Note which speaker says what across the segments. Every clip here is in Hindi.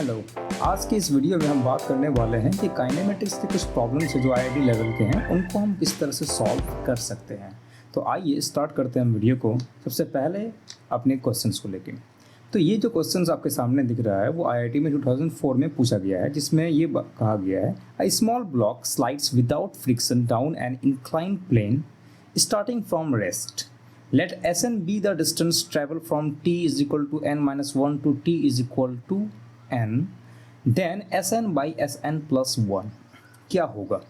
Speaker 1: हेलो। आज की इस वीडियो में हम बात करने वाले हैं कि काइनेमेटिक्स के कुछ प्रॉब्लम्स जो आईआईटी लेवल के हैं उनको हम किस तरह से सॉल्व कर सकते हैं। तो आइए स्टार्ट करते हैं हम वीडियो को। सबसे पहले अपने क्वेश्चंस को लेके, तो ये जो क्वेश्चंस आपके सामने दिख रहा है वो आईआईटी में 2004 में पूछा गया है, जिसमें ये कहा गया है a small block slides without friction down an inclined plane starting from rest. Let Sn be the distance traveled from t is equal to n minus 1 to t is equal to n. Then Sn by Sn plus 1 क्या होगा।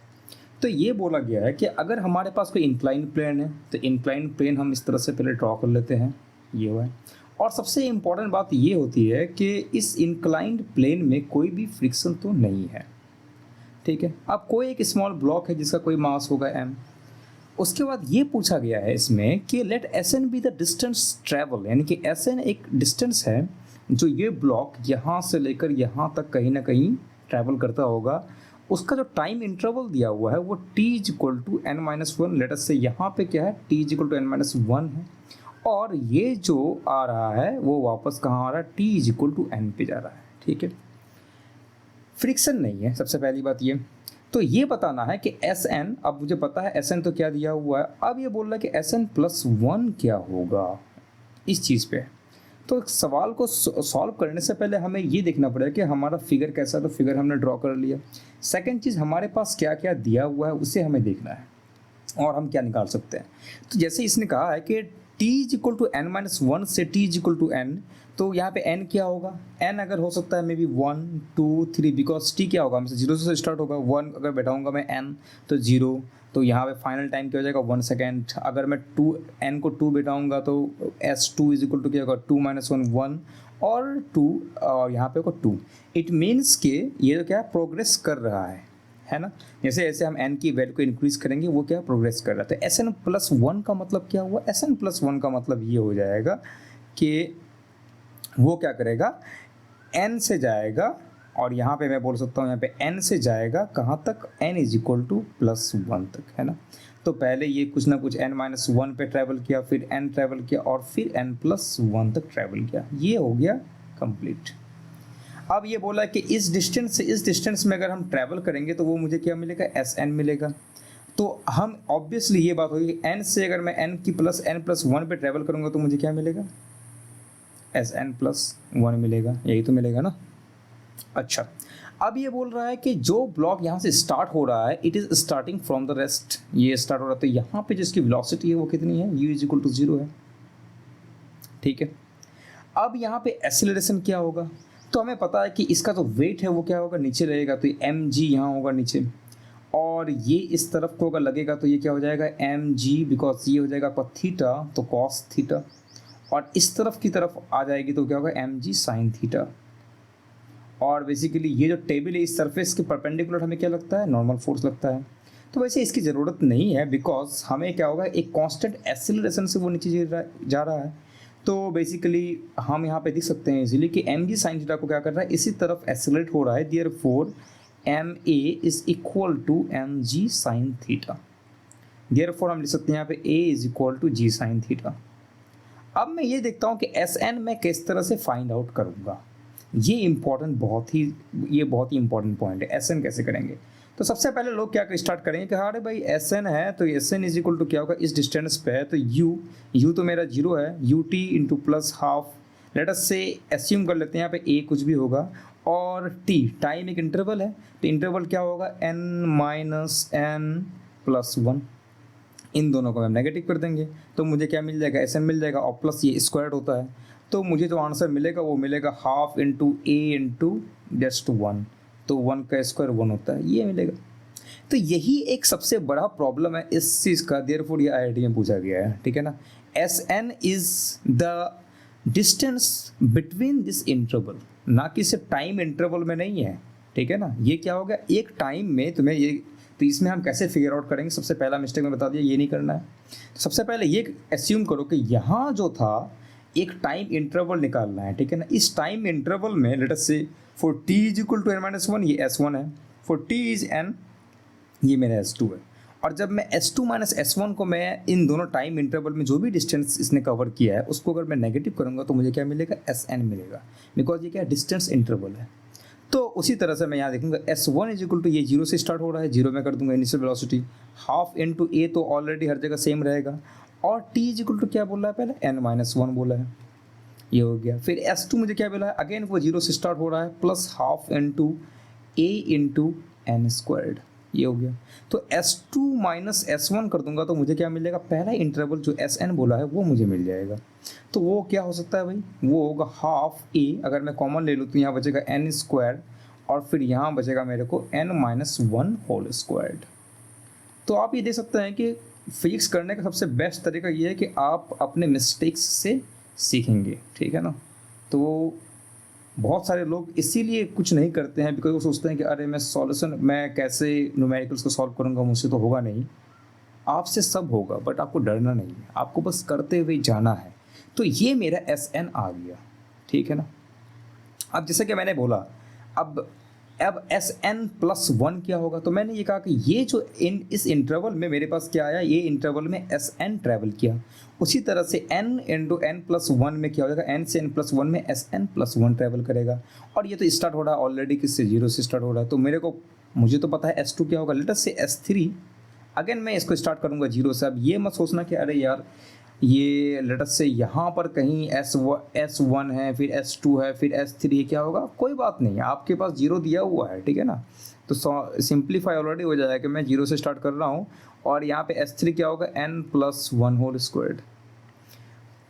Speaker 1: तो ये बोला गया है कि अगर हमारे पास कोई इंक्लाइन प्लेन है तो इंक्लाइन प्लेन हम इस तरह से पहले ड्रॉ कर लेते हैं, ये हुआ है। और सबसे इम्पॉर्टेंट बात ये होती है कि इस इंक्लाइंड प्लेन में कोई भी फ्रिक्शन तो नहीं है, ठीक है। अब कोई एक स्मॉल ब्लॉक है जिसका कोई मास होगा m। उसके बाद ये पूछा गया है इसमें कि let Sn be the distance travel, यानी कि Sn एक डिस्टेंस है जो ये ब्लॉक यहाँ से लेकर यहाँ तक कहीं ना कहीं ट्रैवल करता होगा। उसका जो टाइम इंटरवल दिया हुआ है वो t is equal to n minus one. Let us say यहाँ पे क्या है, t is equal to n minus one है, और ये जो आ रहा है वो वापस कहाँ आ रहा है, t is equal to n पे जा रहा है, ठीक है। फ्रिक्शन नहीं है, सबसे पहली बात ये। तो ये बताना है कि Sn, अब मुझे पता है Sn तो क्या दिया हुआ है, अब ये बोल रहा है कि Sn प्लस वन क्या होगा इस चीज़ पे। तो सवाल को सॉल्व करने से पहले हमें ये देखना पड़ेगा कि हमारा फिगर कैसा है, तो फिगर हमने ड्रॉ कर लिया। सेकंड चीज़, हमारे पास क्या क्या दिया हुआ है उसे हमें देखना है और हम क्या निकाल सकते हैं। तो जैसे इसने कहा है कि t is equal to n minus one से t is equal to n, तो यहाँ पे n क्या होगा, n अगर हो सकता है मे बी 1 2 3, बिकॉज t क्या होगा, हमसे 0 से स्टार्ट होगा। 1 अगर बैठाऊंगा मैं n तो 0, तो यहाँ पे फाइनल टाइम क्या हो जाएगा 1 सेकेंड। अगर मैं n को 2 बैठाऊंगा तो s2 इज इक्वल टू क्या होगा 2 माइनस वन 1 और 2, और यहाँ पे होगा 2। इट मीन्स कि ये तो क्या प्रोग्रेस कर रहा है ना। जैसे जैसे हम n की वैल्यू को इंक्रीज करेंगे वो क्या प्रोग्रेस कर रहा है। तो Sn प्लस वन का मतलब क्या हुआ, Sn प्लस वन का मतलब ये हो जाएगा कि वो क्या करेगा, n से जाएगा, और यहाँ पे मैं बोल सकता हूँ यहाँ पे n से जाएगा कहाँ तक, n is equal two plus one तक, है ना। तो पहले ये कुछ ना कुछ n माइनस वन पे ट्रैवल किया, फिर n ट्रैवल किया, और फिर n प्लस वन तक ट्रैवल किया। ये हो गया कंप्लीट। अब ये बोला कि इस डिस्टेंस से इस डिस्टेंस में अगर हम ट्रैवल करेंगे तो वो मुझे क्या मिलेगा, Sn मिलेगा। तो हम ऑब्वियसली ये बात होगी, n से अगर मैं n की प्लस n प्लस वन पे ट्रैवल करूँगा तो मुझे क्या मिलेगा, Sn प्लस वन मिलेगा, यही तो मिलेगा ना। अच्छा, अब ये बोल रहा है कि जो ब्लॉक यहाँ से स्टार्ट हो रहा है it is starting from the rest, ये स्टार्ट हो रहा है, तो यहाँ पे जिसकी वेलोसिटी है वो कितनी है, u इज इक्वल टू 0 है, ठीक है। अब यहाँ पे एक्सेलरेशन क्या होगा, तो हमें पता है कि इसका जो वेट है वो क्या होगा, नीचे रहेगा, तो mg यहाँ होगा नीचे, और ये इस तरफ को अगर लगेगा तो ये क्या हो जाएगा mg, बिकॉज ये हो जाएगा आपका थीटा, तो कॉस थीटा, और इस तरफ की तरफ आ जाएगी तो क्या होगा mg साइन थीटा। और बेसिकली ये जो टेबल है इस सरफेस के परपेंडिकुलर हमें क्या लगता है, नॉर्मल फोर्स लगता है। तो वैसे इसकी ज़रूरत नहीं है, बिकॉज हमें क्या होगा, एक कांस्टेंट एक्सेलरेशन से वो नीचे जा रहा है। तो बेसिकली हम यहाँ पे देख सकते हैं इजीली कि mg साइन थीटा को क्या कर रहा है, इसी तरफ एक्सेलरेट हो रहा है, therefore ma is equal to mg sine theta. Therefore हम लिख सकते हैं यहाँ पे a is equal to g sine theta. अब मैं ये देखता हूँ कि Sn मैं किस तरह से फाइंड आउट करूँगा। ये बहुत ही इंपॉर्टेंट पॉइंट है, Sn कैसे करेंगे। तो सबसे पहले लोग क्या स्टार्ट करेंगे कि अरे भाई Sn है तो Sn इज इक्वल टू क्या होगा, इस डिस्टेंस पे है तो u तो मेरा 0 है, ut into plus half. Late us से एस्यूम कर लेते हैं यहाँ पे a कुछ भी होगा, और t टाइम एक इंटरवल है, तो इंटरवल क्या होगा n minus n plus one. इन दोनों को हम नेगेटिव कर देंगे तो मुझे क्या मिल जाएगा, Sn मिल जाएगा, और प्लस ये स्क्वायर्ड होता है, तो मुझे जो आंसर मिलेगा वो मिलेगा half into a into just one, तो 1 का स्क्वायर 1 होता है, ये मिलेगा। तो यही एक सबसे बड़ा प्रॉब्लम है इस चीज़ का, देयरफॉर ये आईआईटी में पूछा गया है, ठीक है ना। Sn is the distance between this interval, ना कि सिर्फ टाइम इंटरवल में नहीं है, ठीक है ना। ये क्या होगा, एक टाइम में तुम्हें ये, तो इसमें हम कैसे फिगर आउट करेंगे, सबसे पहला मिस्टेक में बता दिया, ये नहीं करना है। तो सबसे पहले ये एस्यूम करो कि यहाँ जो था एक टाइम इंटरवल निकालना है, ठीक है ना। इस टाइम इंटरवल में let us say for t is equal to n minus one, ये s1 है, फॉर t इज n, ये मेरा s2 है। और जब मैं s2 माइनस s1 को मैं इन दोनों टाइम इंटरवल में जो भी डिस्टेंस इसने कवर किया है उसको अगर मैं नेगेटिव करूँगा तो मुझे क्या मिलेगा, Sn मिलेगा, बिकॉज ये क्या डिस्टेंस इंटरवल है। तो उसी तरह से मैं यहाँ देखूंगा S1 इज इक्वल टू, ये 0 से स्टार्ट हो रहा है, 0 में कर दूंगा initial velocity, half into a तो ऑलरेडी हर जगह सेम रहेगा, और t इज इक्वल टू क्या बोला है पहले, n-1 बोला है, ये हो गया। फिर S2 मुझे क्या बोला है, अगेन वो 0 से स्टार्ट हो रहा है, plus half into a into n squared, ये हो गया। तो S2 माइनस S1 कर दूंगा तो मुझे क्या मिलेगा, पहला इंटरवल जो Sn बोला है वो मुझे मिल जाएगा। तो वो क्या हो सकता है भाई, वो होगा हाफ a, अगर मैं कॉमन ले लूँ तो यहाँ बचेगा n स्क्वायर, और फिर यहाँ बचेगा मेरे को n-1 होल स्क्वायर्ड। तो आप ये देख सकते हैं कि फिजिक्स करने का सबसे बेस्ट तरीका ये है कि आप अपने मिस्टेक्स से सीखेंगे, ठीक है ना। तो बहुत सारे लोग इसीलिए कुछ नहीं करते हैं, बिकॉज वो सोचते हैं कि अरे मैं कैसे न्यूमेरिकल्स को सॉल्व करूंगा, मुझसे तो होगा नहीं। आपसे सब होगा, बट आपको डरना नहीं है, आपको बस करते हुए जाना है। तो ये मेरा Sn आ गया, ठीक है ना। अब जैसे कि मैंने बोला, अब Sn+1 क्या होगा, तो मैंने ये कहा कि ये जो इस इंटरवल में मेरे पास क्या आया, ये इंटरवल में Sn ट्रैवल किया, उसी तरह से n इंटू n+1 में क्या हो जाएगा, n से n+1 में Sn+1 ट्रैवल करेगा। और ये तो स्टार्ट हो रहा है ऑलरेडी किससे, 0 से स्टार्ट हो रहा है। तो मुझे तो पता है S2 क्या होगा, लेट अस से S3, अगेन मैं इसको स्टार्ट करूँगा 0 से। अब ये मत सोचना कि अरे यार ये लेट अस से यहाँ पर कहीं S1 है, फिर S2 है, फिर S3 क्या होगा, कोई बात नहीं, आपके पास 0 दिया हुआ है, ठीक है ना। तो सिंप्लीफाई ऑलरेडी हो जाएगा कि मैं 0 से स्टार्ट कर रहा हूँ, और यहाँ पे S3 क्या होगा, n+1 होल स्क्वायर्ड।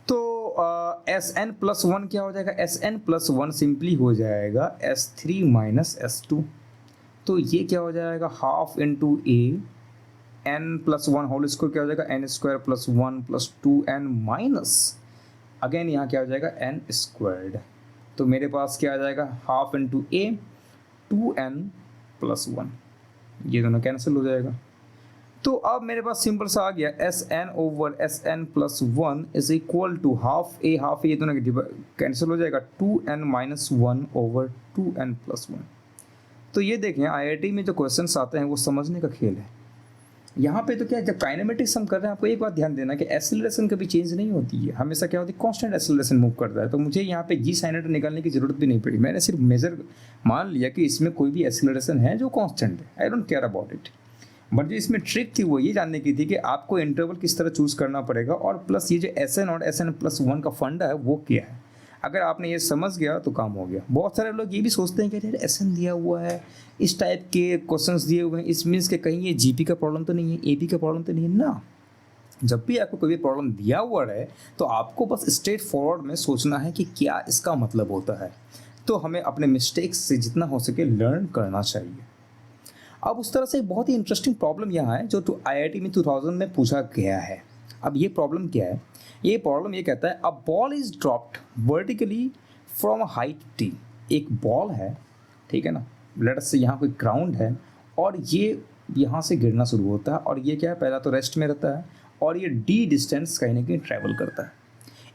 Speaker 1: तो Sn+1 क्या हो जाएगा, Sn+1 सिंपली हो जाएगा S3 माइनस S2। तो ये क्या हो जाएगा, half into a, n+1 whole square क्या हो जाएगा, n²+1+2n माइनस, अगेन यहाँ क्या हो जाएगा, n स्क्वायर्ड। तो मेरे पास क्या आ जाएगा, हाफ इंटू a, 2n+1, ये दोनों कैंसिल हो जाएगा। तो अब मेरे पास सिंपल सा आ गया, Sn/Sn+1 is equal to half a, ये दोनों कैंसिल हो जाएगा, 2n-1/2n+1। तो ये देखें, IIT में जो क्वेश्चंस आते हैं वो समझने का खेल है। यहाँ पे तो क्या है, जब काइनेमेटिक्स हम कर रहे हैं, आपको एक बात ध्यान देना कि एक्सेलरेशन कभी चेंज नहीं होती है, हमेशा क्या होती है, कांस्टेंट एक्सेलरेशन मूव करता है। तो मुझे यहाँ पे जी साइन निकालने की जरूरत भी नहीं पड़ी, मैंने सिर्फ मेजर मान लिया कि इसमें कोई भी एक्सेलरेशन है जो कांस्टेंट है, I don't care about it. But जो इसमें ट्रिक थी वो ये जानने की थी कि आपको इंटरवल किस तरह चूज करना पड़ेगा, और प्लस ये जो Sn और Sn+1 का फंडा है वो क्या है। अगर आपने ये समझ गया तो काम हो गया। बहुत सारे लोग ये भी सोचते हैं कि यार Sn दिया हुआ है, इस टाइप के क्वेश्चंस दिए हुए हैं, इस मीन्स के कहीं ये जीपी का प्रॉब्लम तो नहीं है, एपी का प्रॉब्लम तो नहीं है ना। जब भी आपको कोई भी प्रॉब्लम दिया हुआ है तो आपको बस स्ट्रेट फॉरवर्ड में सोचना है कि क्या इसका मतलब होता है। तो हमें अपने मिस्टेक्स से जितना हो सके लर्न करना चाहिए। अब उस तरह से एक बहुत ही इंटरेस्टिंग प्रॉब्लम यहाँ है जो IIT में 2000 में पूछा गया है। अब ये प्रॉब्लम क्या है, ये प्रॉब्लम ये कहता है, a ball is dropped vertically from a height t। एक बॉल है, ठीक है ना, लेट अस से यहाँ कोई ग्राउंड है, और ये यहाँ से गिरना शुरू होता है, और ये क्या है, पहला तो रेस्ट में रहता है, और ये d डिस्टेंस कहीं ना कहीं ट्रैवल करता है।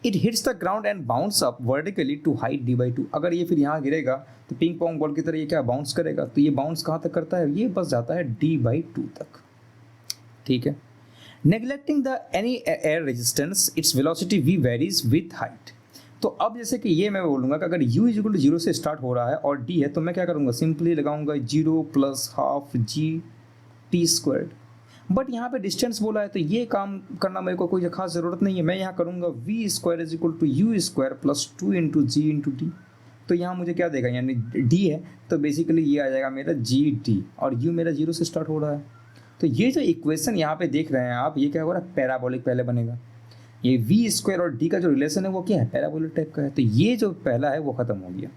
Speaker 1: It hits the ground and bounce up vertically to height d/2। अगर ये फिर यहाँ गिरेगा तो पिंग पोंग बॉल की तरह ये क्या बाउंस करेगा, तो ये बाउंस कहाँ तक करता है, ये बस जाता है d/2 तक, ठीक है। Neglecting the any air resistance, its velocity v varies with height. तो अब जैसे कि ये मैं बोलूँगा कि अगर u इक्वल टू 0 से स्टार्ट हो रहा है और d है, तो मैं क्या करूँगा, सिंपली लगाऊंगा 0 + हाफ g(t²). बट यहाँ पे डिस्टेंस बोला है तो ये काम करना मेरे को कोई खास ज़रूरत नहीं है। मैं यहाँ करूँगा v² = u² + 2 × g × d। तो यहाँ मुझे क्या देगा, यानी d है तो बेसिकली ये आ जाएगा मेरा gt, और u मेरा 0 से स्टार्ट हो रहा है। तो ये जो इक्वेशन यहाँ पे देख रहे हैं आप, ये क्या हो रहा है, पैराबोलिक पहले बनेगा। ये v² और d का जो रिलेशन है वो क्या है, पैराबोलिक टाइप का है। तो ये जो पहला है वो ख़त्म हो गया,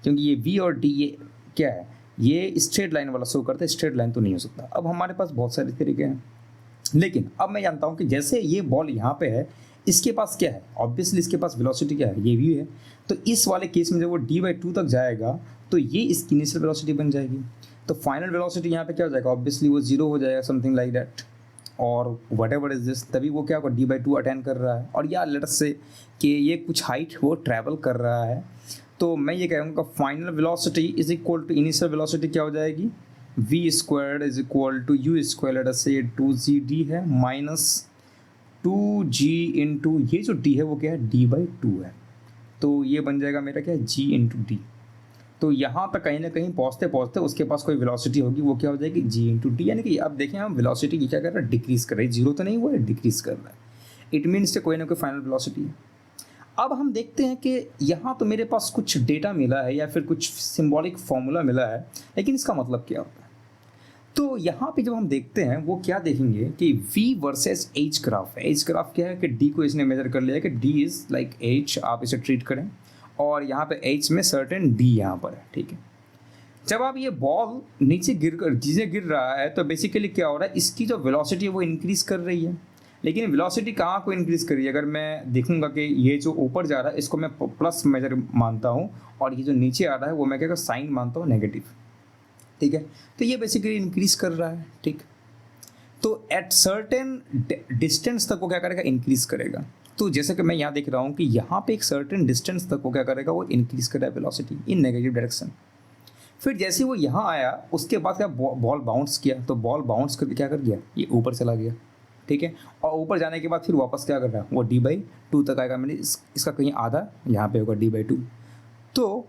Speaker 1: क्योंकि ये v और d ये क्या है, ये स्ट्रेट लाइन वाला शो करता है, स्ट्रेट लाइन तो नहीं हो सकता। अब हमारे पास बहुत सारे तरीके हैं, लेकिन अब मैं जानता हूँ कि जैसे ये बॉल यहाँ पे है, इसके पास क्या है, ऑब्वियसली इसके पास वेलोसिटी क्या है, ये v है। तो इस वाले केस में जब वो d/2 तक जाएगा तो ये इसकी इनिशियल वेलोसिटी बन जाएगी। तो फाइनल वेलोसिटी यहाँ पे क्या हो जाएगा, ऑब्वियसली वो 0 हो जाएगा, समथिंग लाइक दैट, और वट एवर इज दिस। तभी वो क्या होगा, d/2 अटेंड कर रहा है, और या लेट अस से कि ये कुछ हाइट वो ट्रैवल कर रहा है। तो मैं ये कहूँगा final velocity is equal to initial velocity क्या हो जाएगी, v² = u², लेट अस से 2gd है, माइनस 2g इंटू ये जो d है वो क्या है, d/2 है। तो ये बन जाएगा मेरा क्या है, g × d। तो यहाँ पे कहीं ना कहीं पहुँचते पहुँचते उसके पास कोई वेलोसिटी होगी, वो क्या हो जाएगी जी इंटू टी, यानी कि अब देखें हम वेलोसिटी की क्या कर रहा है, डिक्रीज कर रही है, जीरो तो नहीं हुआ है, डिक्रीज कर रहा है। इट मीन्स कोई ना कोई फाइनल वेलोसिटी है। अब हम देखते हैं कि यहाँ तो मेरे पास कुछ डेटा मिला है या फिर कुछ सिंबॉलिक फॉर्मूला मिला है, लेकिन इसका मतलब क्या होता है। तो यहाँ पे जब हम देखते हैं वो क्या देखेंगे कि v वर्सेस h ग्राफ है। h ग्राफ क्या है कि d को इसने मेजर कर लिया है कि d इज लाइक h, आप इसे ट्रीट करें, और यहाँ पे h में सर्टेन d यहाँ पर है, ठीक है। जब आप ये बॉल नीचे गिर रहा है तो बेसिकली क्या हो रहा है, इसकी जो वेलोसिटी है वो इंक्रीज कर रही है, लेकिन वेलोसिटी कहाँ को इंक्रीज कर रही है। अगर मैं देखूंगा कि ये जो ऊपर जा रहा है इसको मैं प्लस मेजर मानता हूँ, और ये जो नीचे आ रहा है वो मैं क्या साइन मानता हूँ नेगेटिव, ठीक है। तो ये बेसिकली इंक्रीज कर रहा है, ठीक। तो एट सर्टेन डिस्टेंस तक वो क्या करेगा, इंक्रीज करेगा। तो जैसे कि मैं यहाँ देख रहा हूँ कि यहाँ पे एक सर्टेन डिस्टेंस तक वो क्या करेगा, वो इंक्रीज कर रहा है वेलोसिटी इन नेगेटिव डायरेक्शन। फिर जैसे वो यहाँ आया उसके बाद क्या, बॉल बाउंस किया, तो बॉल बाउंस करके क्या कर गया, ये ऊपर चला गया, ठीक है। और ऊपर जाने के बाद फिर वापस क्या कर रहा है, वो d/2 तक आएगा, मैंने इसका कहीं आधा यहाँ पे होगा d/2। तो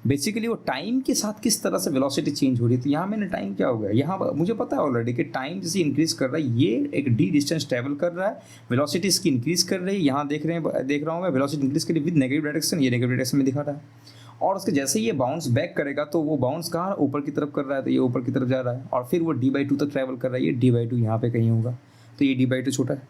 Speaker 1: बेसिकली वो टाइम के साथ किस तरह से वेलोसिटी चेंज हो रही है। तो यहाँ मैंने टाइम क्या हो गया, यहाँ मुझे पता है ऑलरेडी कि टाइम जैसे इंक्रीज कर रहा है, ये एक d डिस्टेंस ट्रैवल कर रहा है, वेलोसिटी इसकी इंक्रीज कर रही है। यहाँ देख रहा हूँ मैं, वेलोसिटी इंक्रीज कर रही विद नेगेटिव डायरेक्शन, ये नेगेटिव डायरेक्शन में दिखा रहा है। और उसके जैसे ये बाउंस बैक करेगा तो वो बाउंस कहाँ, ऊपर की तरफ कर रहा है, तो ये ऊपर की तरफ जा रहा है, और फिर वो d/2 तक ट्रैवल कर रहा है, ये d/2 यहाँ पे कहीं होगा, तो ये d/2 छोटा है,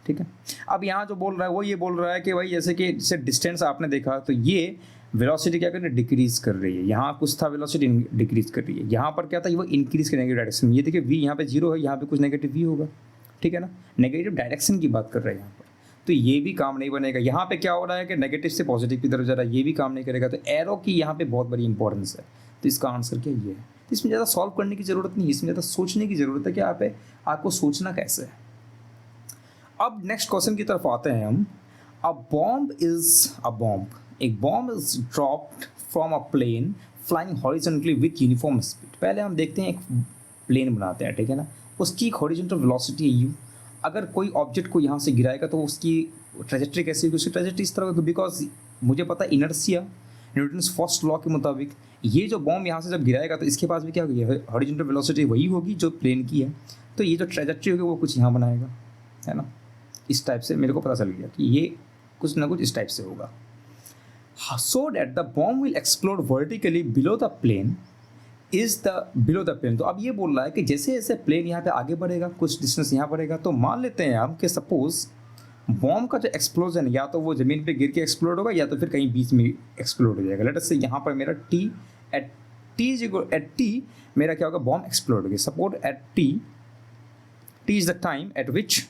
Speaker 1: ठीक है। अब यहाँ जो बोल रहा है वो ये बोल रहा है कि भाई जैसे कि जैसे डिस्टेंस आपने देखा तो ये वेलोसिटी क्या कर रही है, डिक्रीज कर रही है। यहाँ कुछ था वेलोसिटी डिक्रीज कर रही है, यहाँ पर क्या था, वो इंक्रीज के नेगेटिव डायरेक्शन में। ये देखिए v यहाँ पे 0 है, यहाँ पे कुछ नेगेटिव v होगा, ठीक है ना, नेगेटिव डायरेक्शन की बात कर रहे हैं यहाँ पर। तो ये भी काम नहीं बनेगा। यहाँ पे क्या हो रहा है कि नेगेटिव से पॉजिटिव की तरफ जा रहा है, ये भी काम नहीं करेगा। तो एरो की यहाँ पे बहुत बड़ी इंपॉर्टेंस है। तो इसका आंसर क्या ये है। तो इसमें ज़्यादा सॉल्व करने की ज़रूरत नहीं है, इसमें ज़्यादा सोचने की ज़रूरत है कि आपको सोचना कैसे है। अब नेक्स्ट क्वेश्चन की तरफ आते हैं हम। अ बॉम्ब एक bomb is dropped from a plane flying horizontally with uniform speed. पहले हम देखते हैं एक प्लेन बनाते हैं, ठीक है ना, उसकी एक हॉरिजॉन्टल वेलोसिटी है u। अगर कोई ऑब्जेक्ट को यहाँ से गिराएगा तो उसकी ट्रेजेक्ट्री कैसी होगी, उसकी ट्रेजेक्ट्री इस तरह होगी, बिकॉज मुझे पता है इनर्शिया, न्यूटन्स फर्स्ट लॉ के मुताबिक ये जो बॉम्ब यहाँ से जब गिराएगा तो इसके पास भी क्या होगी, हॉरिजॉन्टल वेलोसिटी वही होगी जो प्लेन की है। तो ये जो ट्रेजेक्ट्री होगी वो कुछ यहाँ बनाएगा, है ना, इस टाइप से। मेरे को पता चल गया कि ये कुछ ना कुछ इस टाइप से होगा। So that the bomb will explode vertically below the plane तो अब ये बोल रहा है कि जैसे जैसे प्लेन यहाँ पे आगे बढ़ेगा, कुछ डिस्टेंस यहाँ बढ़ेगा, तो मान लेते हैं हम कि सपोज बॉम्ब का जो एक्सप्लोजन या तो वो ज़मीन पे गिर के एक्सप्लोड होगा या तो फिर कहीं बीच में एक्सप्लोड हो जाएगा। लेट अस से यहाँ पर मेरा एट टी मेरा क्या होगा, बॉम्ब एक्सप्लोड होगी। Suppose at T is the time eight which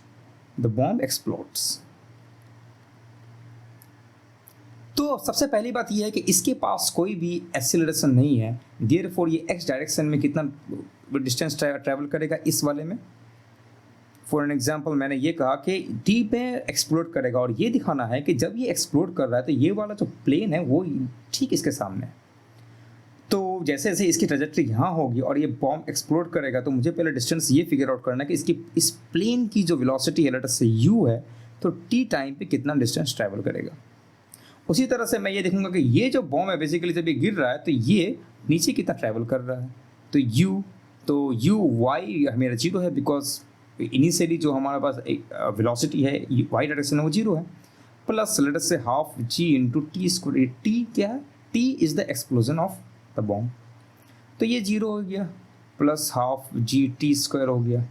Speaker 1: the bomb explodes. तो सबसे पहली बात यह है कि इसके पास कोई भी एक्सीलरेशन नहीं है, देयरफॉर ये एक्स डायरेक्शन में कितना डिस्टेंस ट्रैवल करेगा इस वाले में। फॉर एन एग्जांपल मैंने ये कहा कि डी पे एक्सप्लोड करेगा, और ये दिखाना है कि जब ये एक्सप्लोड कर रहा है तो ये वाला जो प्लेन है वो ठीक इसके सामने है। तो जैसे जैसे इसकी ट्रेजेक्ट्री यहाँ होगी और ये बॉम्ब एक्सप्लोड करेगा, तो मुझे पहले डिस्टेंस ये फिगर आउट करना है कि इसकी इस प्लेन की जो वेलोसिटी है लेट अस से u है, तो टी टाइम पे कितना डिस्टेंस ट्रैवल करेगा। उसी तरह से मैं ये देखूंगा कि ये जो बॉम्ब है बेसिकली जब ये गिर रहा है तो ये नीचे कितना ट्रैवल कर रहा है। तो u y मेरा 0 है, बिकॉज इनिशियली जो हमारे पास एक वेलोसिटी है y डायरेक्शन है वो 0 है, प्लस लेट अस से half g into T square. T क्या है, t is the explosion of the bomb, तो ये 0 हो गया, plus half g T square हो गया,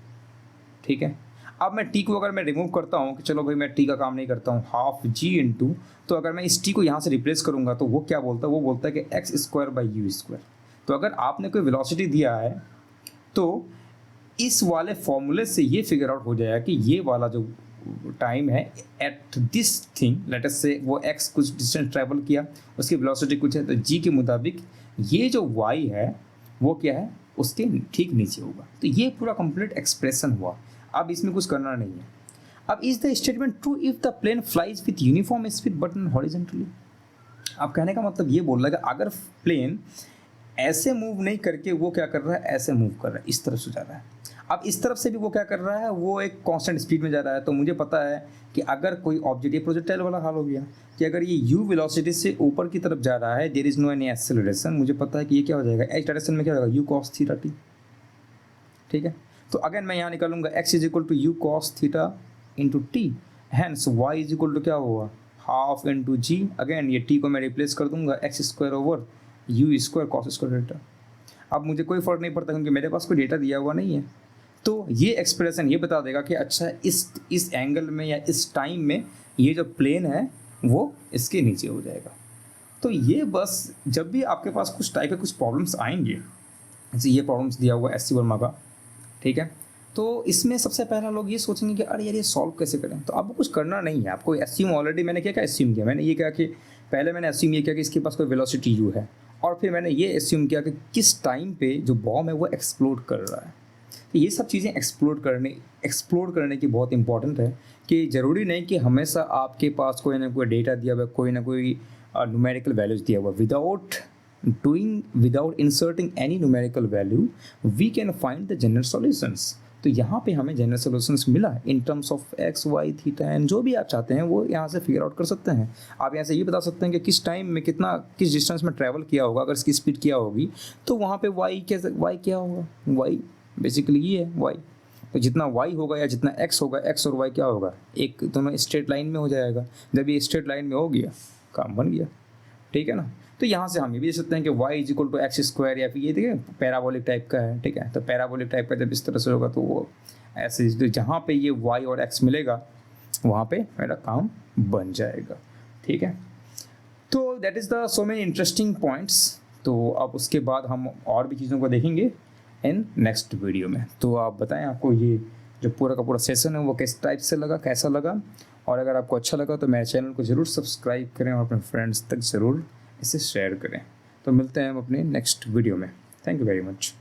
Speaker 1: ठीक है। अब मैं टी को अगर मैं रिमूव करता हूँ कि चलो भाई मैं टी का काम नहीं करता हूँ, हाफ जी इंटू, तो अगर मैं इस टी को यहाँ से रिप्लेस करूँगा तो वो क्या बोलता है, वो बोलता है कि x square by you square. तो अगर आपने कोई वेलोसिटी दिया है तो इस वाले फॉर्मूले से ये फिगर आउट हो जाएगा कि ये वाला जो टाइम है at this thing, late us से वो एक्स कुछ डिस्टेंस ट्रैवल किया, उसकी वेलोसिटी कुछ है, तो जी के मुताबिक ये जो वाई है वो क्या है, उसके ठीक नीचे होगा। तो ये पूरा कंप्लीट एक्सप्रेशन हुआ। अब इसमें कुछ करना नहीं है। अब is the statement true if the plane flies with uniform speed but not horizontally. अब कहने का मतलब ये बोल रहा है कि अगर प्लेन ऐसे मूव नहीं करके वो क्या कर रहा है, ऐसे मूव कर रहा है, इस तरफ से जा रहा है। अब इस तरफ से भी वो क्या कर रहा है, वो एक कांस्टेंट स्पीड में जा रहा है। तो मुझे पता है कि अगर कोई ऑब्जेक्ट, ये प्रोजेक्टाइल वाला हाल हो गया कि अगर ये u वेलोसिटी से ऊपर की तरफ जा रहा है, there is no any acceleration, मुझे पता है कि ये क्या हो जाएगा, x डायरेक्शन में क्या होगा, u cos थीटा t। ठीक है, तो अगेन मैं यहाँ निकालूंगा x is equal to u cos theta into t, hence y is equal to क्या होगा, हाफ इंटू जी। अगेन ये t को मैं रिप्लेस कर दूंगा x squared over u square cos square delta. अब मुझे कोई फर्क नहीं पड़ता क्योंकि मेरे पास कोई डेटा दिया हुआ नहीं है। तो ये एक्सप्रेशन ये बता देगा कि अच्छा इस एंगल में या इस टाइम में ये जो प्लेन है वो इसके नीचे हो जाएगा। तो ये बस जब भी आपके पास कुछ टाइप के कुछ प्रॉब्लम्स आएंगे, जैसे ये प्रॉब्लम्स दिया हुआ एस सी वर्मा का, ठीक है, तो इसमें सबसे पहला लोग ये सोचेंगे कि अरे यार ये सॉल्व कैसे करें। तो आपको कुछ करना नहीं है, आपको एस्यूम, ऑलरेडी मैंने क्या एस्यूम किया, मैंने ये कहा कि पहले मैंने एस्यूम ये किया कि इसके पास कोई वेलोसिटी यू है, और फिर मैंने ये एस्यूम किया कि किस टाइम पे जो बॉम्ब है वो एक्सप्लोड कर रहा है। तो ये सब चीज़ें एक्सप्लोर करने की बहुत इंपॉर्टेंट है कि ज़रूरी नहीं कि हमेशा आपके पास कोई ना कोई डेटा दिया हुआ, कोई ना कोई न्यूमेरिकल वैल्यूज दिया हुआ। Without inserting any numerical value we can find the general solutions. तो यहाँ पे हमें जनरल सॉल्यूशंस मिला in terms of x y theta and जो भी आप चाहते हैं वो यहाँ से फिगर आउट कर सकते हैं। आप यहाँ से ये बता सकते हैं कि किस टाइम में किस डिस्टेंस में ट्रैवल किया होगा, अगर इसकी स्पीड क्या होगी तो वहाँ पे वाई क्या होगा, वाई बेसिकली ये है वाई। तो जितना y होगा या जितना x होगा, x और y क्या होगा, एक दोनों स्ट्रेट लाइन में हो जाएगा। जब ये स्ट्रेट लाइन में हो गया काम बन गया, ठीक है ना। तो यहाँ से हम ये भी देख सकते हैं कि y is equal to x squared, या फिर ये देखिए पैराबोलिक टाइप का है, ठीक है। तो पैराबोलिक टाइप का जब इस तरह से होगा तो वो ऐसे, तो जहाँ पे ये y और x मिलेगा वहाँ पे मेरा काम बन जाएगा, ठीक है। तो that is the so many interesting points. तो अब उसके बाद हम और भी चीज़ों को देखेंगे इन नेक्स्ट वीडियो में। तो आप बताएं आपको ये जो पूरा का पूरा सेशन है वो किस टाइप से लगा, कैसा लगा, और अगर आपको अच्छा लगा तो मेरे चैनल को ज़रूर सब्सक्राइब करें और अपने फ्रेंड्स तक ज़रूर इसे शेयर करें। तो मिलते हैं हम अपने नेक्स्ट वीडियो में। Thank you very much.